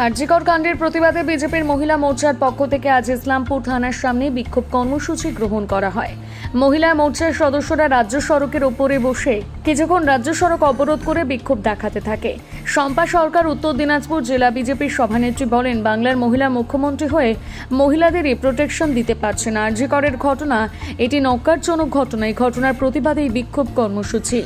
আরজিকর কাণ্ডের প্রতিবাদে বিজেপির মহিলা মোর্চার পক্ষ থেকে আজ ইসলামপুর থানার সামনে বিক্ষোভ কর্মসূচি গ্রহণ করা হয়। মহিলা মোর্চার সদস্যরা রাজ্য সড়কের ওপরে বসে কিছুক্ষণ রাজ্য সড়ক অবরোধ করে বিক্ষোভ দেখাতে থাকে। শম্পা সরকার উত্তর দিনাজপুর জেলা বিজেপির সভানেত্রী বলেন, বাংলার মহিলা মুখ্যমন্ত্রী হয়ে মহিলাদেরই প্রোটেকশন দিতে পারছে না। আরজিকরের ঘটনা এটি নক্কারজনক ঘটনা। এই ঘটনার প্রতিবাদে এই বিক্ষোভ কর্মসূচি।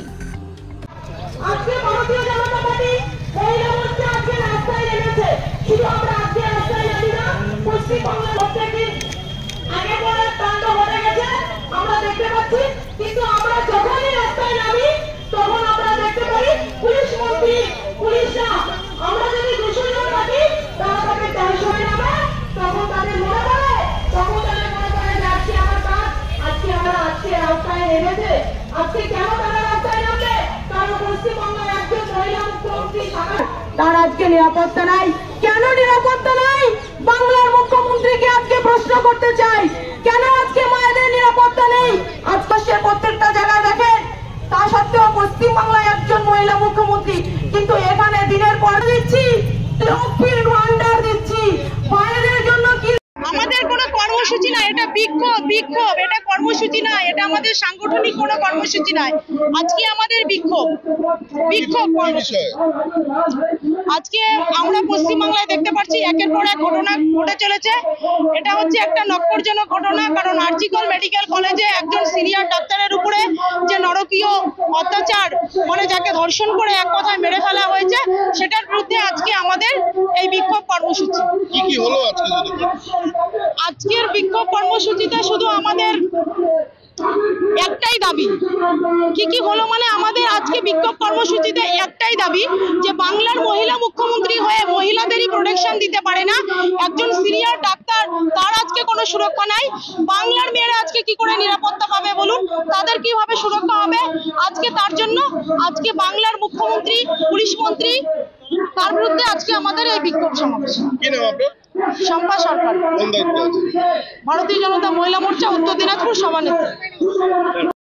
তার আজকে নিরাপত্তা নাই। কেন নিরাপত্তা নাই? বাংলার মুখ্যমন্ত্রীকে আজকে প্রশ্ন করতে চাই, কেন আজকে মায়েদের নিরাপত্তা নেই? আজকে প্রত্যেকটা জায়গায় দেখেন, তা সত্ত্বেও পশ্চিমবাংলায় একজন মহিলা মুখ্যমন্ত্রী, কিন্তু এখানে দিনের পর দিচ্ছি, লক্ষ্মীর ভান্ডার দিচ্ছি, মায়েদের জন্য কি? আমাদের কোনো কর্মসূচি না, এটা বিক্ষোভ, এটা কর্মসূচি না, এটা আমাদের সাংগঠনিক কোনো কর্মসূচি নয়। আজকে আমাদের বিক্ষোভ কর্মসূচি। আজকে আমরা পশ্চিমবাংলায় দেখতে পাচ্ছি একের পর এক ঘটনা ঘটে চলেছে। এটা হচ্ছে একটা নক্করজনক ঘটনা, কারণ আরজিকর মেডিকেল কলেজে একজন সিনিয়র ডাক্তারের উপরে যে নরকীয় অত্যাচার, মানে যাকে ধর্ষণ করে এক কথায় মেরে ফেলা হয়েছে, সেটার বিরুদ্ধে আজকে আমাদের এই বিক্ষোভ কর্মসূচি। কি হলো আজকের বিক্ষোভ কর্মসূচিতে শুধু আমাদের একটাই দাবি। কি হলো মানে আমাদের আজকে বিক্ষোভ কর্মসূচিতে একটাই দাবি, যে বাংলার মহিলা মুখ্যমন্ত্রী হয়ে মহিলাদেরই প্রোটেকশন দিতে পারে না। একজন সিনিয়র ডাক্তার, তার আজকে কোনো সুরক্ষা নাই। বাংলার মেয়েরা আজকে কি করে নিরাপত্তা পাবে বলুন? তাদের কিভাবে সুরক্ষা হবে? আজকে তার জন্য আজকে বাংলার মুখ্যমন্ত্রী, পুলিশ মন্ত্রী, তার বিরুদ্ধে আজকে আমাদের এই বিক্ষোভ সমাবেশ। শম্পা সরকার, ভারতীয় জনতা মহিলা মোর্চা উত্তর দিনাজপুর সভানেত্রী।